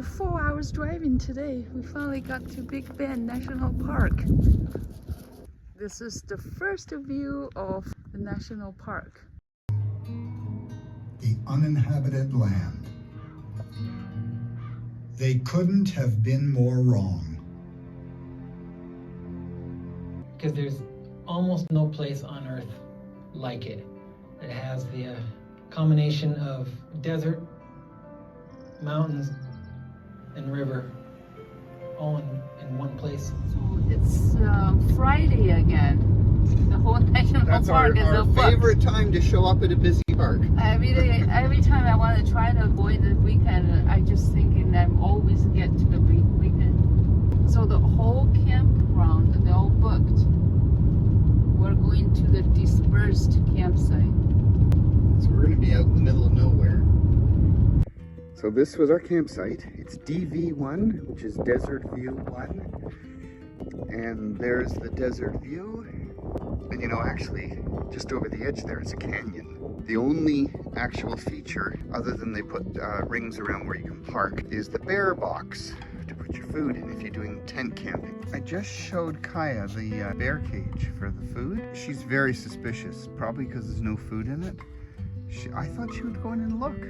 After 4 hours driving today, we finally got to Big Bend National Park. This is the first view of the national park. The uninhabited land. They couldn't have been more wrong. Because there's almost no place on earth like it. It has the combination of desert, mountains, and river all in one place. So it's Friday again. The whole national park is our booked. favorite time to show up at a busy park. Every time I want to try to avoid the weekend, I just thinking that I always get to the weekend. So the whole campground, they're all booked. We're going to the dispersed campsite. So we're going to be out in the middle of nowhere. So this was our campsite. It's DV1, which is Desert View 1. And there's the desert view. And you know, actually, just over the edge there is a canyon. The only actual feature, other than they put rings around where you can park, is the bear box to put your food in if you're doing tent camping. I just showed Kaya the bear cage for the food. She's very suspicious, probably because there's no food in it. I thought she would go in and look.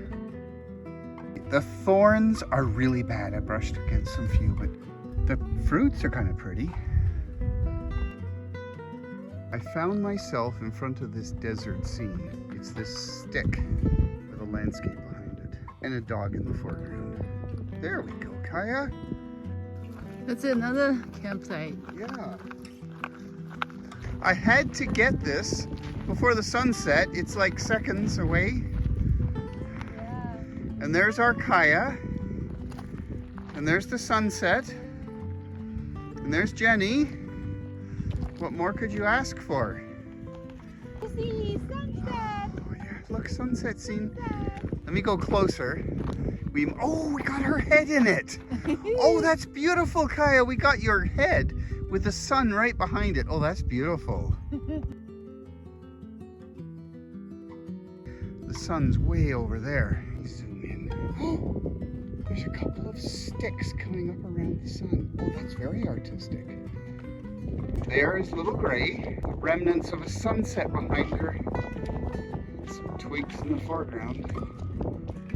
The thorns are really bad. I brushed against some few, but the fruits are kind of pretty. I found myself in front of this desert scene. It's this stick with a landscape behind it and a dog in the foreground. There we go, Kaya. That's another campsite. Yeah. I had to get this before the sunset. It's like seconds away. Yeah. And there's our Kaya. And there's the sunset. And there's Jenny. What more could you ask for? See sunset. Oh yeah, look, sunset scene. Let me go closer. We got her head in it. Oh, that's beautiful, Kaya. We got your head with the sun right behind it. Oh, that's beautiful. The sun's way over there. Zoom in. Oh, there's a couple of sticks coming up around the sun. Oh, that's very artistic. There is Little Gray, remnants of a sunset behind her. Some twigs in the foreground.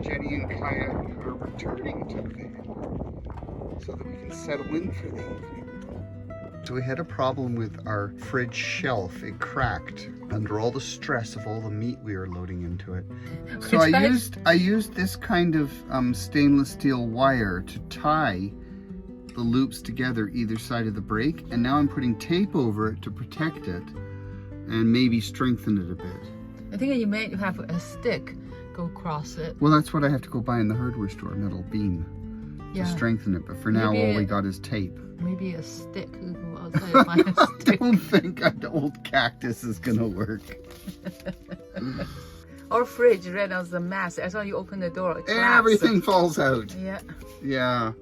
Jenny and Kaya are returning to the van so that we can settle in for the evening. So we had a problem with our fridge shelf. It cracked under all the stress of all the meat we were loading into it. So I used this kind of stainless steel wire to tie the loops together either side of the brake, and now I'm putting tape over it to protect it and maybe strengthen it a bit. I think you may have a stick go across it. Well, that's what I have to go buy in the hardware store, a metal beam to strengthen it, but for now all we got is tape. Maybe a stick. Go outside and find a stick. I don't think an old cactus is gonna work. Or fridge right now is a mess. As soon as you open the door, it collapses. Everything falls out. Yeah. Yeah.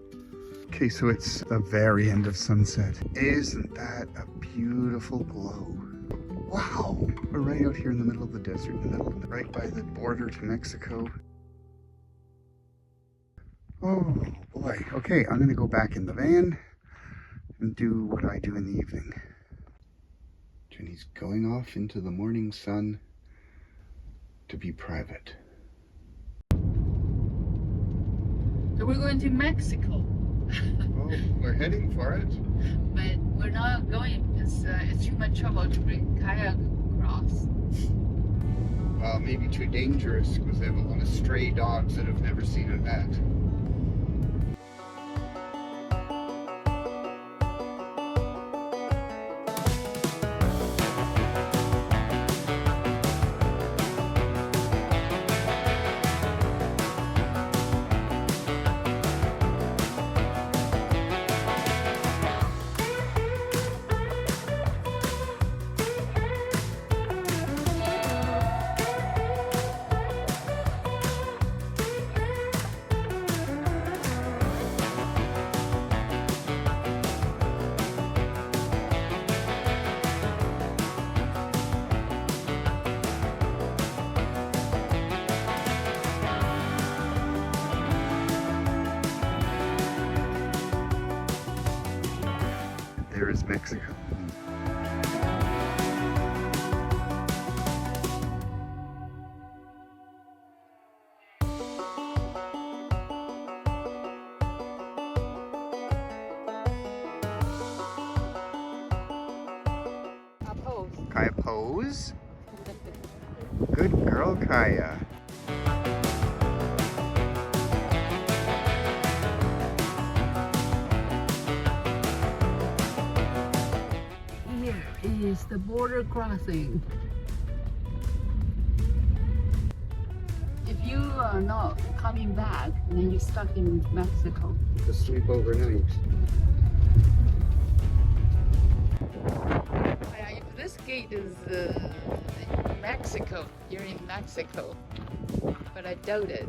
Okay, so it's the very end of sunset. Isn't that a beautiful glow? Wow! We're right out here in the middle of the desert, right by the border to Mexico. Oh boy. Okay, I'm gonna go back in the van and do what I do in the evening. Jenny's going off into the morning sun to be private. So we're going to Mexico. Oh, we're heading for it. But we're not going because it's too much trouble to bring Kaya across. Well, maybe too dangerous because they have a lot of stray dogs that have never seen a vet. is Mexico. Pose. Kaya pose. Good girl, Kaya. Here is the border crossing. If you are not coming back, then you're stuck in Mexico. To sleep overnight. If this gate is Mexico, you're in Mexico. But I doubt it.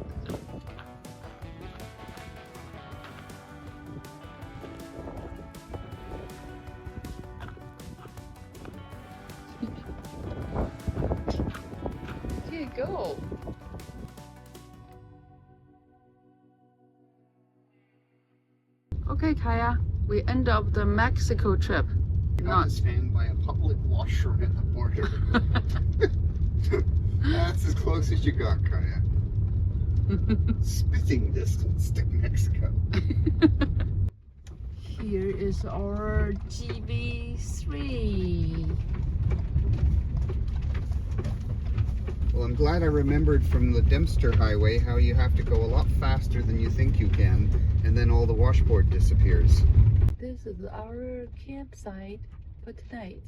Here you go. Okay, Kaya, we end up the Mexico trip. Got to stand by a public washroom at the border. That's as close as you got, Kaya. Spitting distance to Mexico. Here is our GV3. Well, I'm glad I remembered from the Dempster Highway how you have to go a lot faster than you think you can, and then all the washboard disappears. This is our campsite for tonight.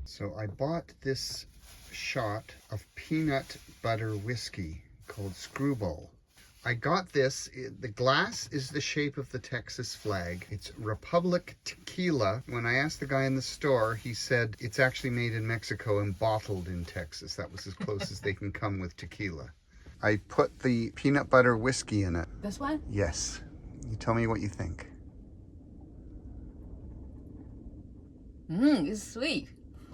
So I bought this shot of peanut butter whiskey called Screwball. I got this, the glass is the shape of the Texas flag. It's Republic Tequila. When I asked the guy in the store, he said it's actually made in Mexico and bottled in Texas. That was as close as they can come with tequila. I put the peanut butter whiskey in it. This one? Yes. You tell me what you think. It's sweet.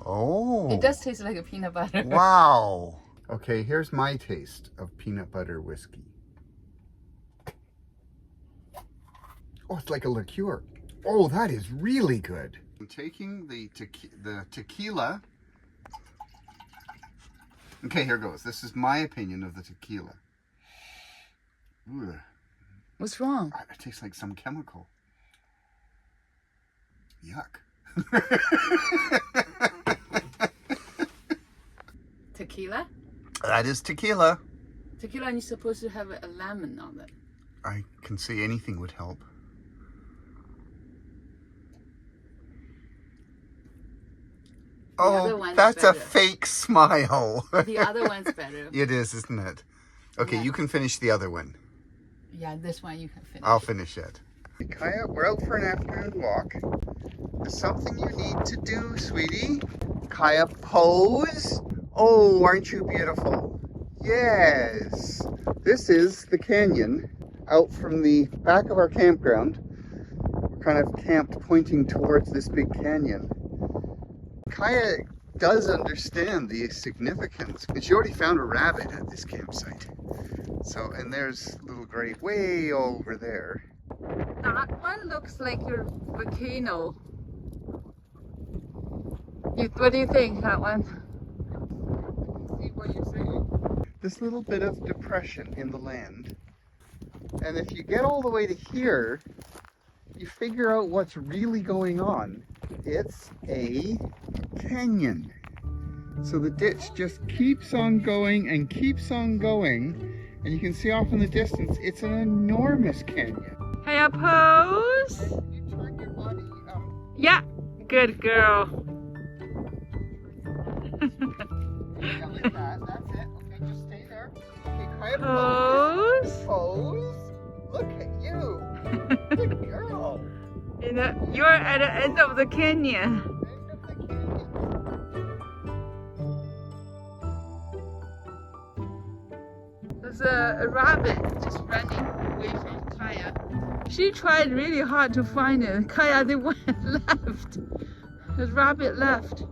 Oh. It does taste like a peanut butter. Wow. Okay, here's my taste of peanut butter whiskey. Oh, it's like a liqueur. Oh, that is really good. I'm taking the tequila. Okay, here goes. This is my opinion of the tequila. Ugh. What's wrong? It tastes like some chemical. Yuck. Tequila? That is tequila. Tequila, and you're supposed to have a lemon on it. I can see anything would help. other Oh, one's that's a better. fake smile. The other one's better. It is, isn't it? Okay, Yeah. you can finish the other one. Yeah, this one you can finish. I'll finish it. Kaya, we're out for an afternoon walk. There's something you need to do, sweetie. Kaya, pose. Oh, aren't you beautiful? Yes. This is the canyon out from the back of our campground. We're kind of camped pointing towards this big canyon. Kaya does understand the significance, but she already found a rabbit at this campsite. So, and there's little gray way over there. That one looks like a volcano. What do you think, that one? See what you're saying? This little bit of depression in the land. And if you get all the way to here, you figure out what's really going on. It's a canyon. So the ditch just keeps on going and keeps on going. And you can see off in the distance, it's an enormous canyon. Kaya, pose. You turn your body up. Yeah, good girl. Yeah, like that. That's it. Okay, just stay there. Okay, Kaya, Pose. Pose. Look at you. Good girl. You're at the end of the canyon. End of the canyon. There's a rabbit just running away from Kaya. She tried really hard to find it. Kaya, they went left. The rabbit left.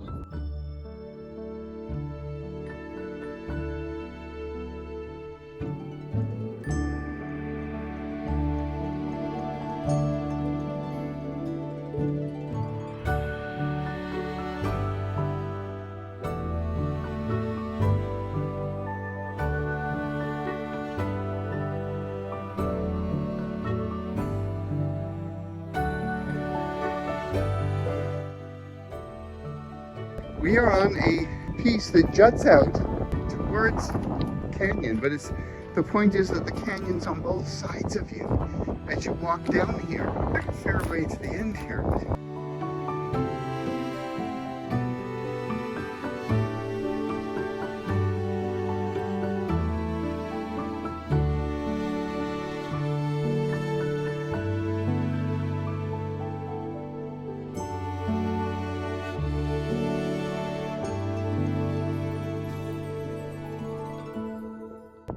We are on a piece that juts out towards canyon, but the point is that the canyon's on both sides of you as you walk down here. There's a fair way to the end here.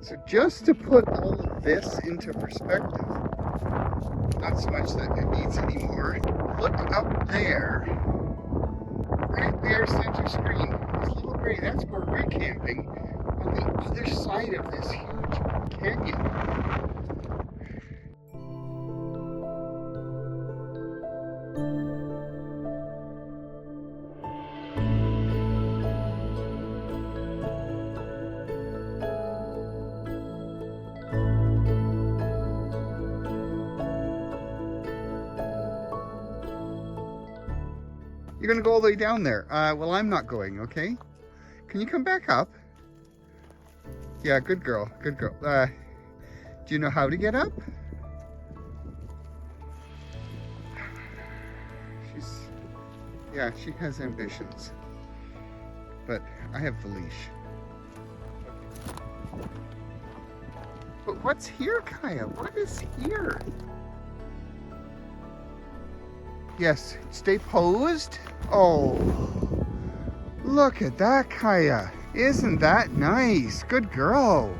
So just to put all of this into perspective, not so much that it needs any more, look up there, right there, center screen, this little gray, that's where we're camping, on the other side of this huge canyon. You're gonna go all the way down there. Well, I'm not going, okay? Can you come back up? Yeah, good girl, good girl. Do you know how to get up? Yeah, she has ambitions. But I have the leash. But what's here, Kaya? What is here? Yes, stay posed. Oh, look at that, Kaya. Isn't that nice? Good girl.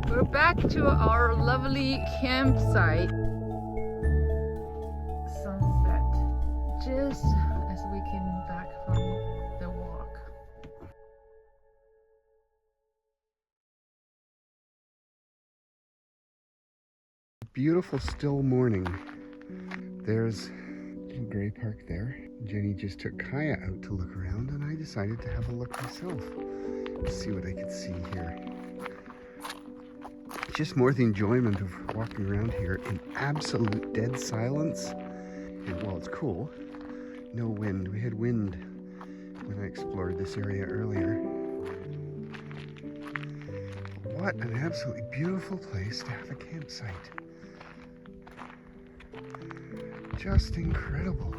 We're back to our lovely campsite. Sunset, just as we came back from the walk. Beautiful still morning. There's a gray park there. Jenny just took Kaya out to look around, and I decided to have a look myself to see what I could see here. Just more the enjoyment of walking around here in absolute dead silence. And while it's cool, no wind. We had wind when I explored this area earlier. What an absolutely beautiful place to have a campsite. Just incredible.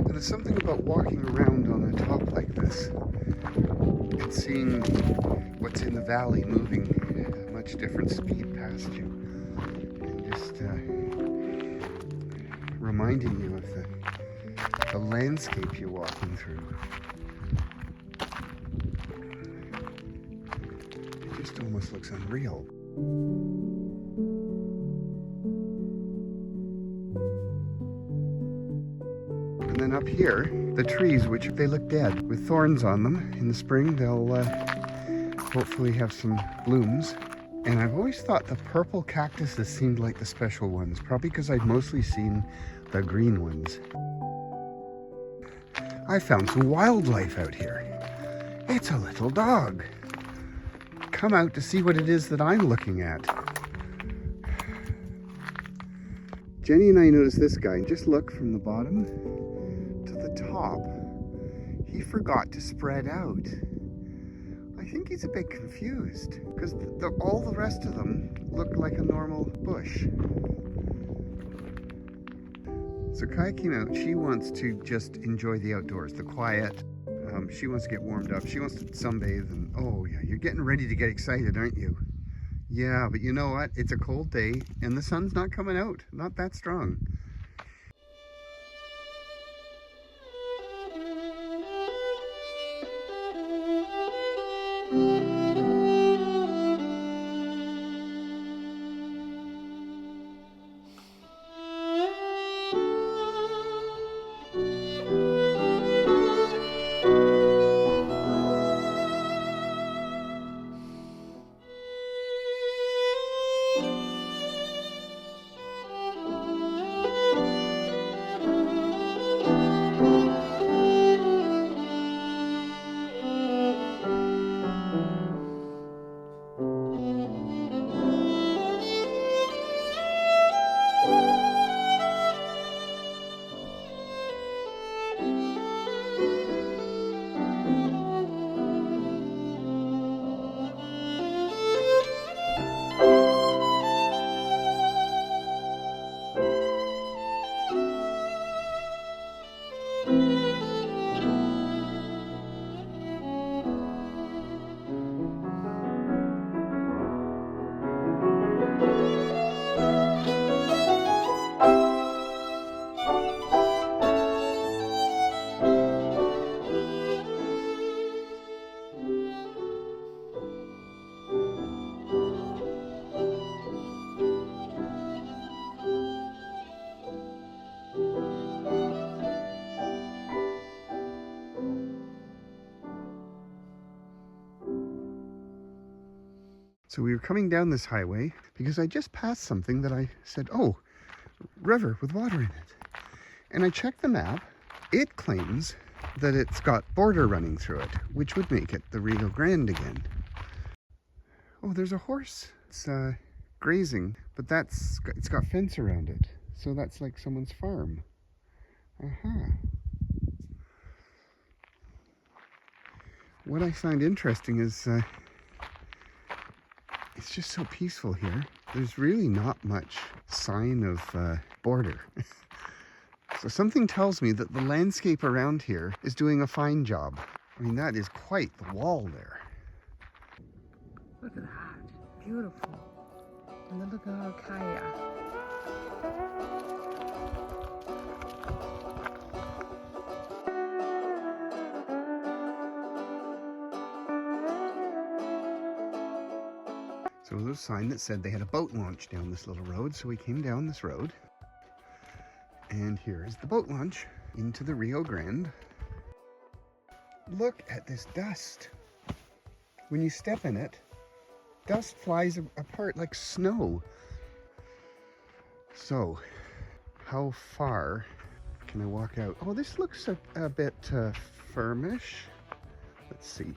There's something about walking around on a top like this and seeing what's in the valley moving at a much different speed past you, and just reminding you of the landscape you're walking through. It just almost looks unreal. And then up here, the trees, which they look dead, with thorns on them. In the spring, they'll hopefully have some blooms. And I've always thought the purple cactuses seemed like the special ones, probably because I'd mostly seen the green ones. I found some wildlife out here. It's a little dog. Come out to see what it is that I'm looking at. Jenny and I noticed this guy. Just look from the bottom to the top. He forgot to spread out. I think he's a bit confused because all the rest of them look like a normal bush. So Kai came out. She wants to just enjoy the outdoors, the quiet. She wants to get warmed up. She wants to sunbathe. And oh yeah, you're getting ready to get excited, aren't you? Yeah, but you know what? It's a cold day and the sun's not coming out. Not that strong. So we were coming down this highway because I just passed something that I said, oh, river with water in it. And I checked the map. It claims that it's got border running through it, which would make it the Rio Grande again. Oh, there's a horse. It's grazing, but it's got fence around it. So that's like someone's farm. What I find interesting is it's just so peaceful here. There's really not much sign of border. So something tells me that the landscape around here is doing a fine job. I mean, that is quite the wall there. Look at that. Beautiful. And then look at our kayak. So there was a sign that said they had a boat launch down this little road, so we came down this road. And here is the boat launch into the Rio Grande. Look at this dust. When you step in it, dust flies apart like snow. So, how far can I walk out? Oh, this looks a bit firmish. Let's see.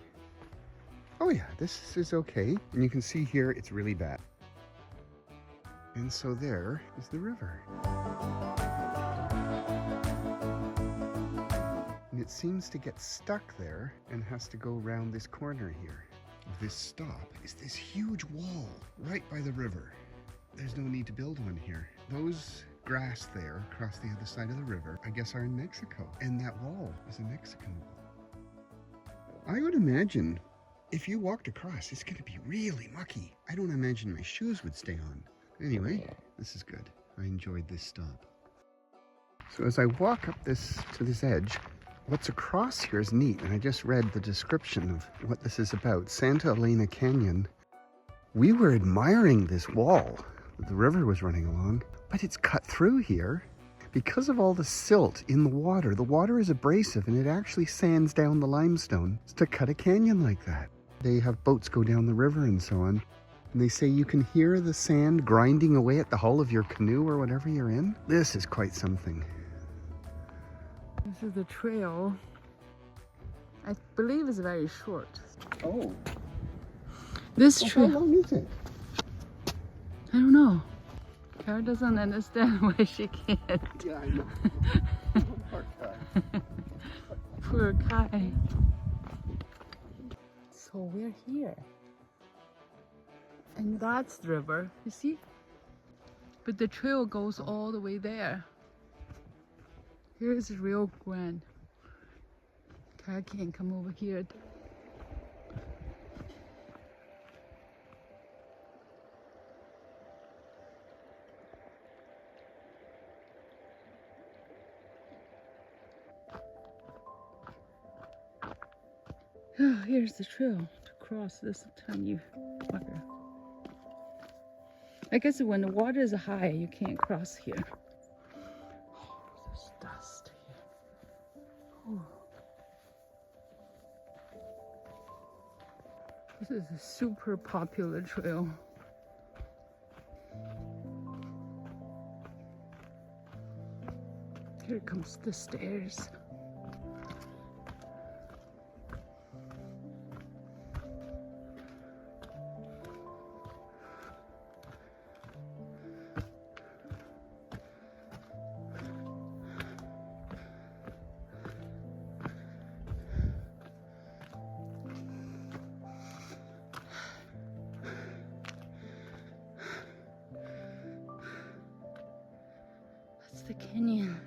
Oh yeah, this is okay. And you can see here, it's really bad. And so there is the river. And it seems to get stuck there and has to go around this corner here. This stop is this huge wall right by the river. There's no need to build one here. Those grass there across the other side of the river, I guess, are in Mexico. And that wall is a Mexican wall. I would imagine if you walked across, it's going to be really mucky. I don't imagine my shoes would stay on. Anyway, this is good. I enjoyed this stop. So as I walk up to this edge, what's across here is neat, and I just read the description of what this is about. Santa Elena Canyon. We were admiring this wall that the river was running along, but it's cut through here because of all the silt in the water. The water is abrasive, and it actually sands down the limestone to cut a canyon like that. They have boats go down the river and so on, and they say you can hear the sand grinding away at the hull of your canoe or whatever you're in. This is quite something. This is the trail. I believe it's very short. Oh. This How trail, long is it? I don't know. Kara doesn't understand why she can't. Yeah, I know. Poor guy. Poor Kai. So we're here. And that's the river, you see? But the trail goes all the way there. Here's Rio Grande. Kai can't come over here. Oh, here's the trail to cross this tiny water. I guess when the water is high, you can't cross here. Oh, there's dust here. Oh. This is a super popular trail. Here comes the stairs. That's the canyon.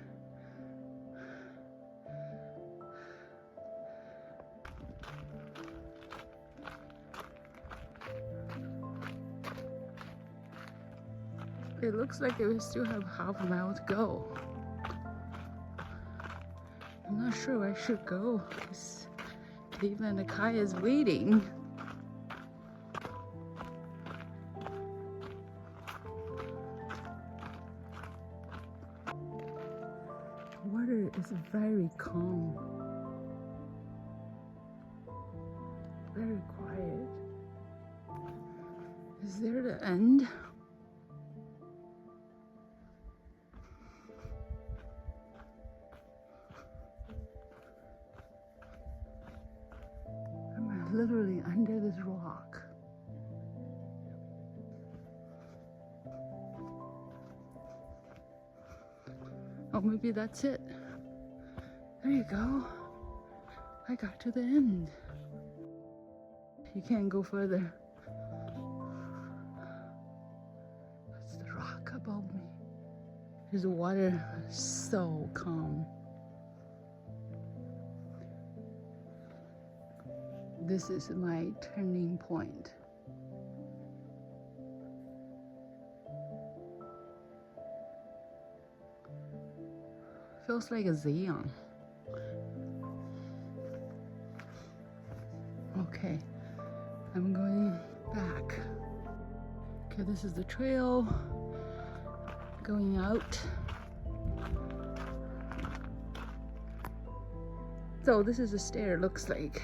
It looks like we still have half a mile to go. I'm not sure I should go because even the Kai is waiting. The water is very calm, very quiet. Is there the end? I'm literally under this rock. Oh, maybe that's it. There you go. I got to the end. You can't go further. That's the rock above me. There's water so calm. This is my turning point. Feels like a Zion. Okay, I'm going back. Okay, this is the trail going out. So this is a stair, looks like.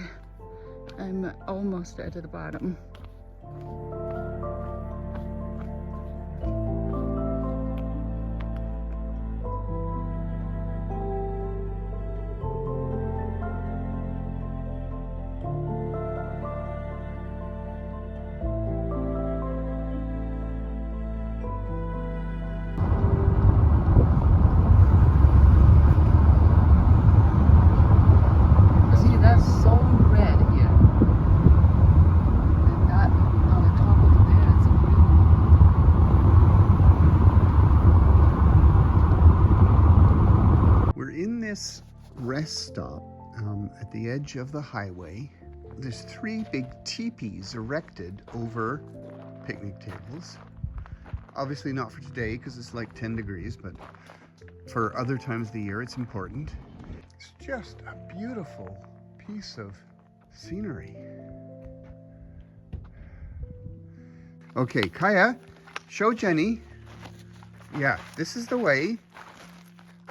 I'm almost at the bottom. Rest stop at the edge of the highway. There's 3 big teepees erected over picnic tables. Obviously not for today because it's like 10 degrees, but for other times of the year it's important. It's just a beautiful piece of scenery. Okay, Kaya, show Jenny. Yeah, this is the way.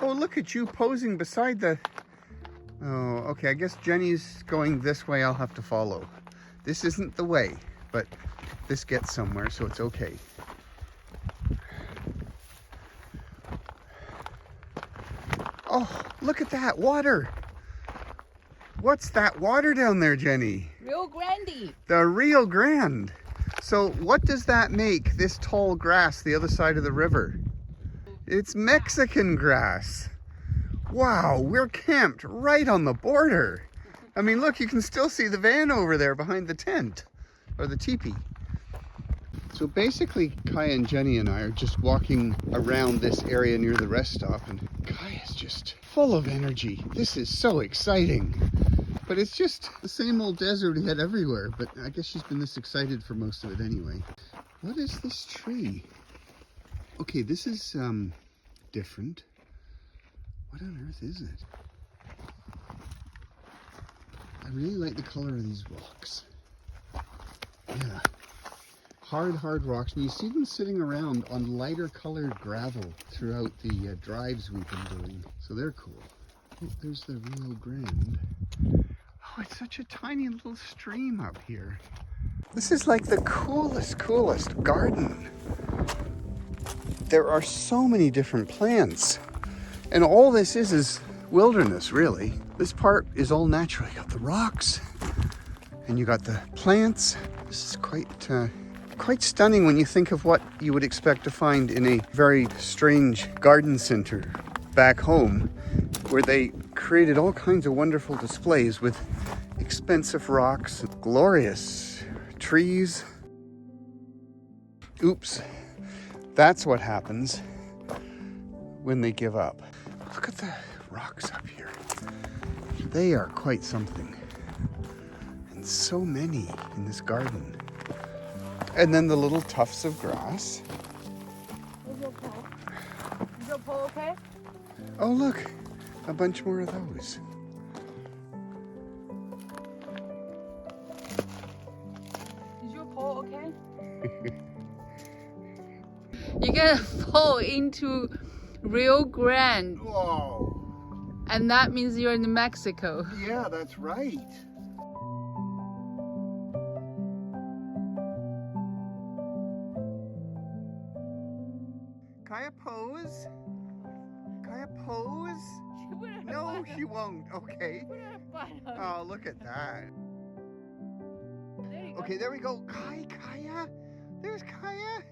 Oh, look at you posing beside the... Oh, okay, I guess Jenny's going this way. I'll have to follow. This isn't the way, but this gets somewhere, so it's okay. Oh, look at that water. What's that water down there, Jenny? Rio Grande. The Rio Grande. So what does that make, this tall grass the other side of the river? It's Mexican grass. Wow, we're camped right on the border. I mean, look, you can still see the van over there behind the tent, or the teepee. So basically, Kaya and Jenny and I are just walking around this area near the rest stop, and Kaya's just full of energy. This is so exciting. But it's just the same old desert we had everywhere, but I guess she's been this excited for most of it anyway. What is this tree? Okay, this is different. What on earth is it? I really like the color of these rocks. Yeah. Hard rocks. And you see them sitting around on lighter colored gravel throughout the drives we've been doing. So they're cool. Oh, there's the Rio Grande. Oh, it's such a tiny little stream up here. This is like the coolest garden. There are so many different plants. And all this is wilderness, really. This part is all natural. You got the rocks, and you got the plants. This is quite stunning when you think of what you would expect to find in a very strange garden center back home, where they created all kinds of wonderful displays with expensive rocks, glorious trees. Oops, that's what happens when they give up. Look at the rocks up here. They are quite something. And so many in this garden. And then the little tufts of grass. Is your pole? Is your pole okay? Oh, look, a bunch more of those. Is your pole okay? You're gonna fall into Rio Grande. Whoa. And that means you're in Mexico. Yeah, that's right. Kaya pose. Kaya pose. She put her No, butt she up. won't. Okay. Put her butt up. Oh, look at that. There you go. Okay, there we go. Kaya. There's Kaya.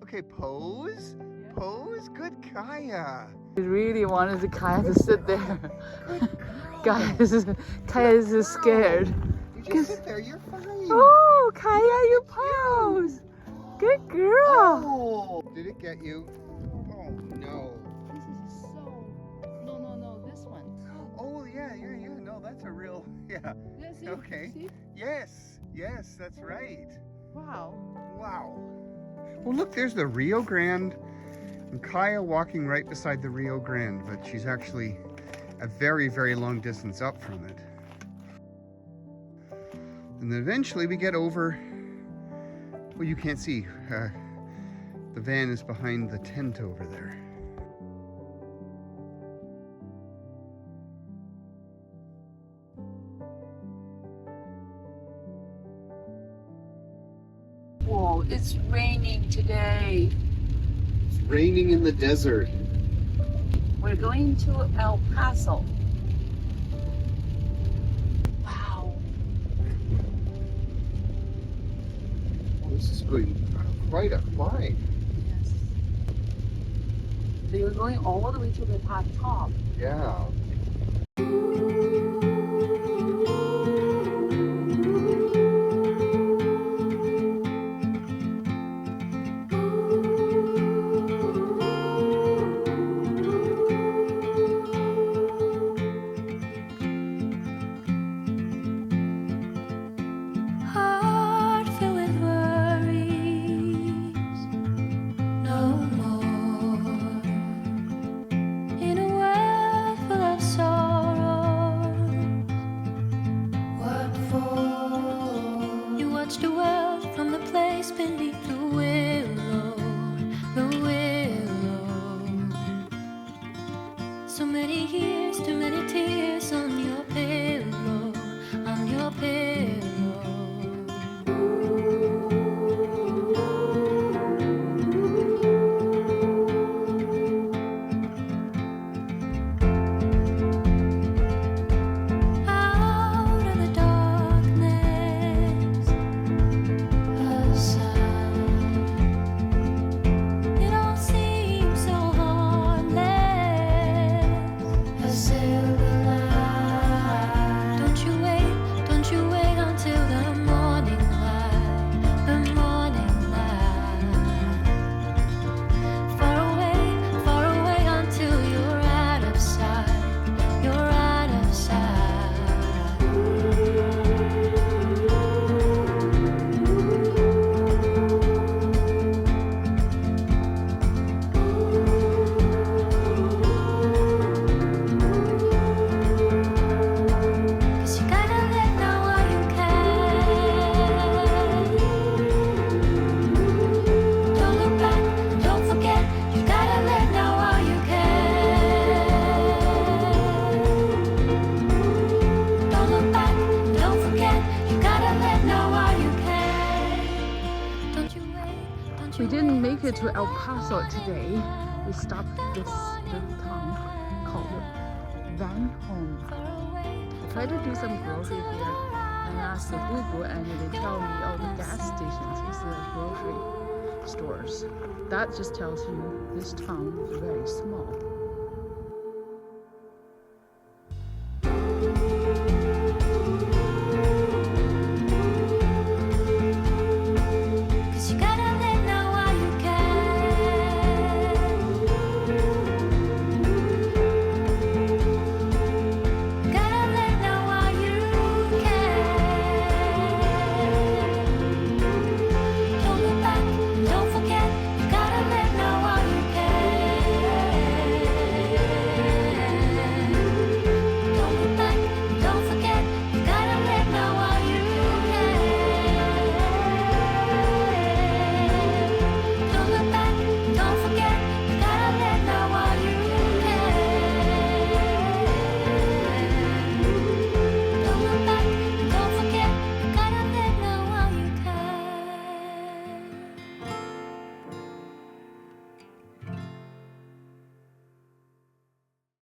Okay, pose. Yeah. Pose. Good Kaya. I really wanted the Kaya to sit there. Good girl. Guys, Kaya is scared. You just sit there. You're fine. Oh, Kaya, you pose. Good girl. Oh, did it get you? Oh no. This is so. No. This one. Oh yeah. No, that's a real. Yeah. Yeah, see? Okay. See? Yes, that's right. Wow. Wow. Well, look, there's the Rio Grande, and Kaya walking right beside the Rio Grande, but she's actually a very, very long distance up from it. And then eventually we get over. Well, you can't see. The van is behind the tent over there. Whoa, it's raining today. It's raining in the desert. We're going to El Paso. Wow. Oh, this is going quite a climb. Yes. So you're going all the way to the top. Yeah. Heart filled with worries, no more. In a world full of sorrows, what for? You watch the world from the place beneath the willow, the willow. So many years, too many tears on your pillow, on your pillow. Out of the darkness, a sound. It all seems so harmless. A silver light. Don't you wait until the morning light, the morning light. Far away until you're out of sight, you're out of sight. Cause you gotta let now while you can. Don't look back, don't forget. You gotta let now while you can. Don't look back, don't forget. You gotta let now while you can. Don't you wait, don't you We didn't wait make it to El until Paso the today. We stopped at this little town called Van Home. far away. I tried to do some grocery here and asked the Google, and they tell me, oh, the gas stations is the grocery stores. That just tells you this town is very small.